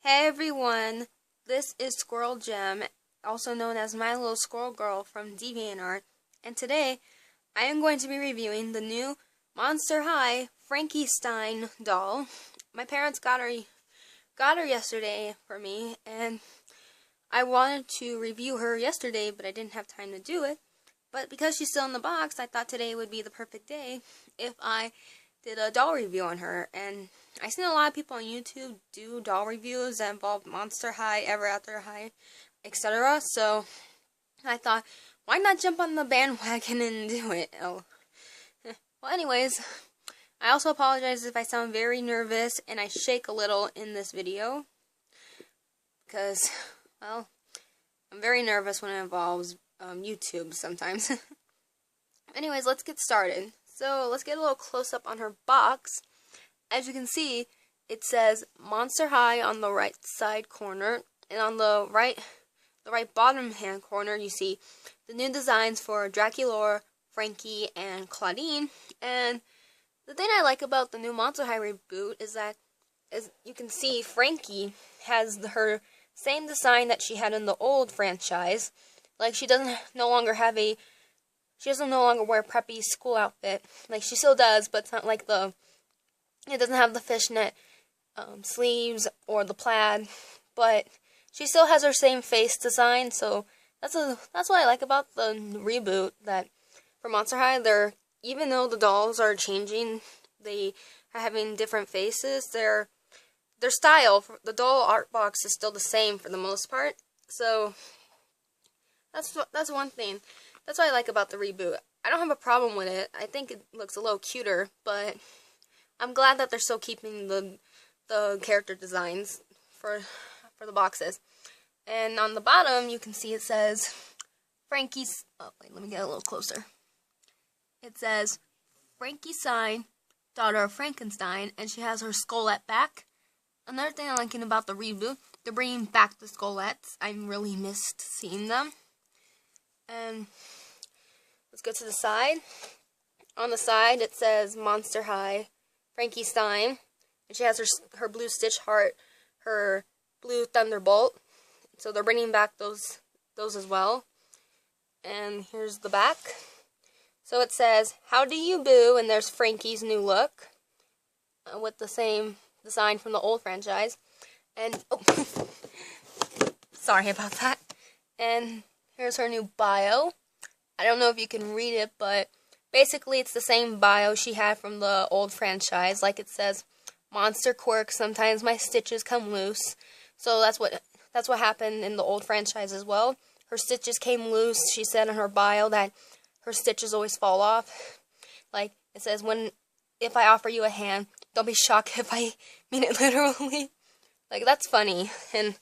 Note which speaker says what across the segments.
Speaker 1: Hey everyone, this is Squirrel Gem, also known as My Little Squirrel Girl from DeviantArt, and today I am going to be reviewing the new Monster High Frankie Stein doll. My parents got her yesterday for me, and I wanted to review her yesterday, but I didn't have time to do it. But because she's still in the box, I thought today would be the perfect day if I did a doll review on her. And I've seen a lot of people on YouTube do doll reviews that involve Monster High, Ever After High, etc. So I thought, why not jump on the bandwagon and do it? Oh. Well, anyways, I also apologize if I sound very nervous and I shake a little in this video. Because, well, I'm very nervous when it involves YouTube sometimes. Anyways, let's get started. So let's get a little close up on her box. As you can see, it says Monster High on the right side corner, and on the right bottom hand corner, you see the new designs for Dracula, Frankie, and Claudine. And the thing I like about the new Monster High reboot is that, as you can see, Frankie has her same design that she had in the old franchise. Like, she doesn't no longer wear a preppy school outfit. Like, she still does, but it's not like it doesn't have the fishnet sleeves or the plaid, but she still has her same face design. So that's what I like about the reboot. That for Monster High, even though the dolls are changing, they are having different faces. Their style, the doll art box is still the same for the most part. So that's one thing. That's what I like about the reboot. I don't have a problem with it. I think it looks a little cuter, but I'm glad that they're still keeping the character designs for the boxes. And on the bottom, you can see it says Frankie's. Oh, wait, let me get a little closer. It says Frankie Stein, daughter of Frankenstein, and she has her skullette back. Another thing I'm liking about the reboot, they're bringing back the skullettes. I really missed seeing them. And let's go to the side. On the side, it says Monster High Frankie Stein, and she has her blue Stitch Heart, her blue Thunderbolt. So they're bringing back those as well. And here's the back. So it says, "How do you boo?" And there's Frankie's new look with the same design from the old franchise. And oh, sorry about that. And here's her new bio. I don't know if you can read it, but basically it's the same bio she had from the old franchise. Like it says, "Monster quirk, sometimes my stitches come loose." So that's what happened in the old franchise as well. Her stitches came loose. She said in her bio that her stitches always fall off. Like it says, if I offer you a hand, don't be shocked if I mean it literally. Like, that's funny. And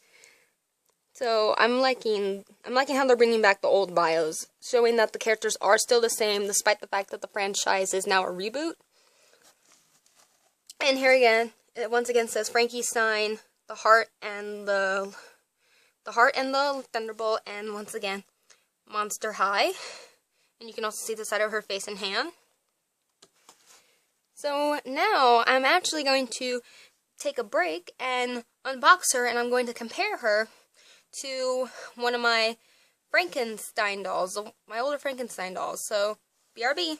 Speaker 1: so I'm liking how they're bringing back the old bios, showing that the characters are still the same despite the fact that the franchise is now a reboot. And here again, it once again says Frankie Stein, the heart and the Thunderbolt, and once again Monster High. And you can also see the side of her face and hand. So now I'm actually going to take a break and unbox her, and I'm going to compare her to one of my Frankenstein dolls, my older Frankenstein dolls. So, BRB.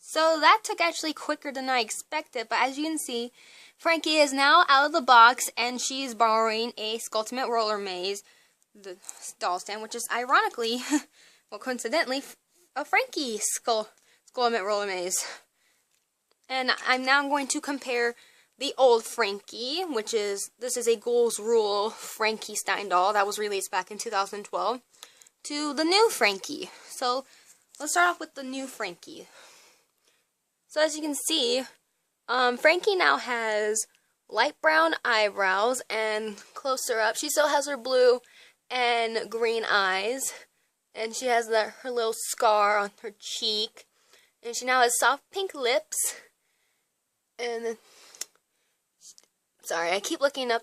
Speaker 1: So that took actually quicker than I expected, but as you can see, Frankie is now out of the box, and she's borrowing a Skulltimate Roller Maze, the doll stand, which is ironically, well, coincidentally, a Frankie Skulltimate Roller Maze. And I'm now going to compare the old Frankie, this is a Ghouls Rule Frankie Stein doll that was released back in 2012, to the new Frankie. So let's start off with the new Frankie. So as you can see, Frankie now has light brown eyebrows, and closer up, she still has her blue and green eyes, and she has her little scar on her cheek, and she now has soft pink lips. And sorry, I keep looking up.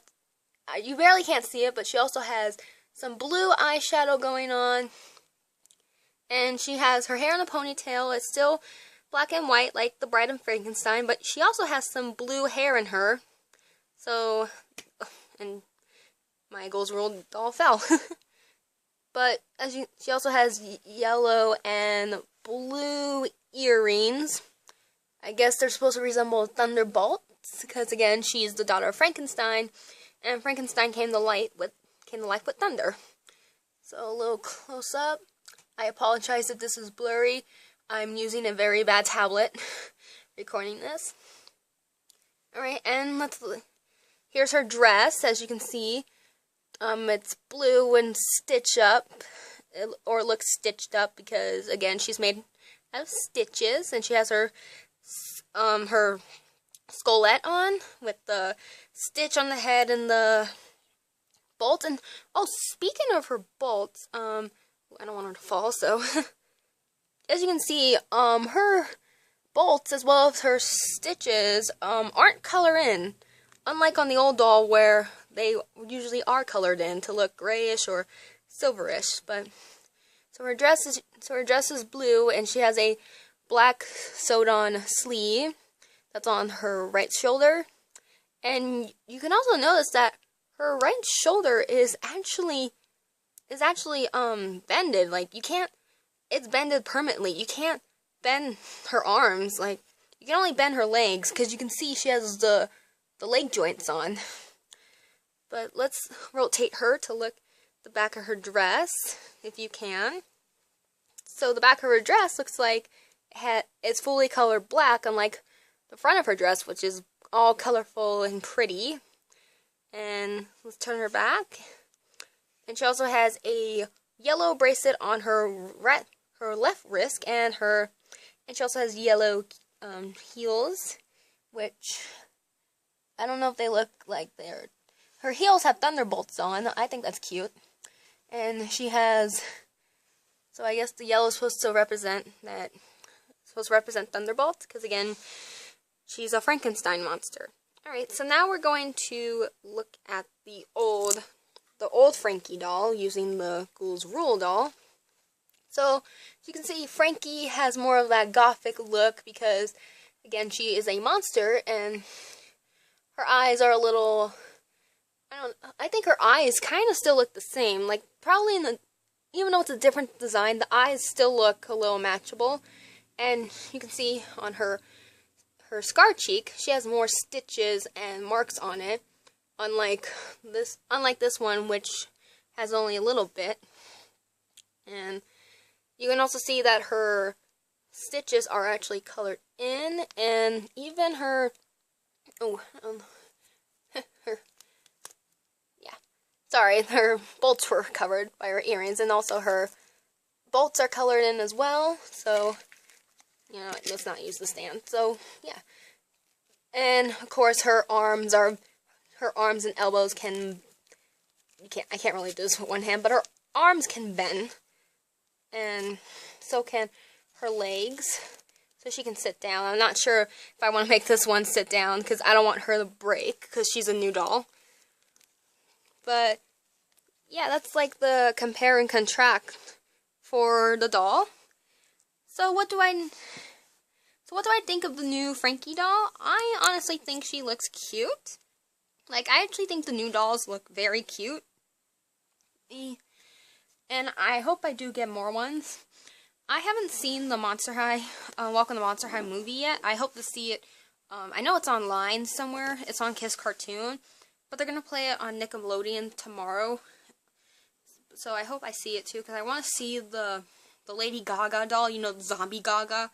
Speaker 1: You barely can't see it, but she also has some blue eyeshadow going on. And she has her hair in a ponytail. It's still black and white like the Bride of Frankenstein, but she also has some blue hair in her. So and my Ghouls Rule doll fell. But she also has yellow and blue earrings. I guess they're supposed to resemble thunderbolts, because again, she's the daughter of Frankenstein, and Frankenstein came to life with thunder. So a little close up. I apologize if this is blurry. I'm using a very bad tablet recording this. Alright, and here's her dress, as you can see. It's blue and stitched up, or looks stitched up because, again, she's made out of stitches, and she has her skullette on with the stitch on the head and the bolts. And oh, speaking of her bolts, I don't want her to fall, so as you can see, her bolts as well as her stitches aren't color in, unlike on the old doll where they usually are colored in to look grayish or silverish. But so her dress is blue, and she has a black sewed-on sleeve that's on her right shoulder. And you can also notice that her right shoulder is actually bended. Like, it's bended permanently. You can't bend her arms. Like, you can only bend her legs, because you can see she has the leg joints on. But let's rotate her to look at the back of her dress, if you can. So the back of her dress looks like it's fully colored black, unlike the front of her dress, which is all colorful and pretty. And let's turn her back. And she also has a yellow bracelet on her left wrist, and she also has yellow heels, which I don't know if they look like her heels have thunderbolts on. I think that's cute. And she has, so I guess the yellow is supposed to represent thunderbolts, because again, she's a Frankenstein monster. Alright, so now we're going to look at the old Frankie doll using the Ghouls Rule doll. So, as you can see, Frankie has more of that gothic look because, again, she is a monster, and her eyes are a little, I think her eyes kind of still look the same. Like, probably even though it's a different design, the eyes still look a little matchable. And you can see on her scar cheek, she has more stitches and marks on it, unlike this one, which has only a little bit. And you can also see that her stitches are actually colored in, and even her bolts were covered by her earrings, and also her bolts are colored in as well, so, let's not use the stand. So, yeah. And, of course, her arms and elbows I can't really do this with one hand, but her arms can bend, and so can her legs, so she can sit down. I'm not sure if I want to make this one sit down, because I don't want her to break, because she's a new doll. But, yeah, that's like the compare and contrast for the doll. So what do I think of the new Frankie doll? I honestly think she looks cute. Like, I actually think the new dolls look very cute. And I hope I do get more ones. I haven't seen the Monster High, Welcome to Monster High movie yet. I hope to see it. I know it's online somewhere. It's on Kiss Cartoon. But they're going to play it on Nickelodeon tomorrow. So I hope I see it too, because I want to see the Lady Gaga doll, Zombie Gaga.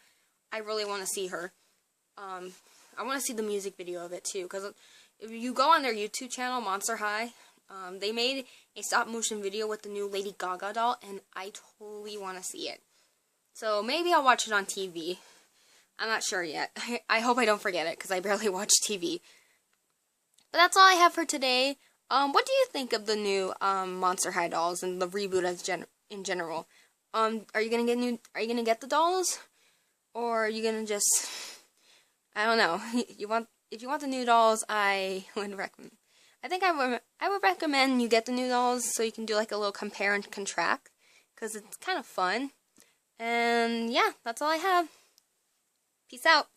Speaker 1: I really want to see her. I want to see the music video of it too, because if you go on their YouTube channel, Monster High, they made a stop-motion video with the new Lady Gaga doll, and I totally want to see it. So maybe I'll watch it on TV. I'm not sure yet. I hope I don't forget it, because I barely watch TV. But that's all I have for today. What do you think of the new Monster High dolls and the reboot in general? Are you gonna get the dolls, or are you gonna just, I don't know. If you want the new dolls, I would recommend. I think I would recommend you get the new dolls so you can do like a little compare and contrast, because it's kind of fun. And yeah, that's all I have. Peace out.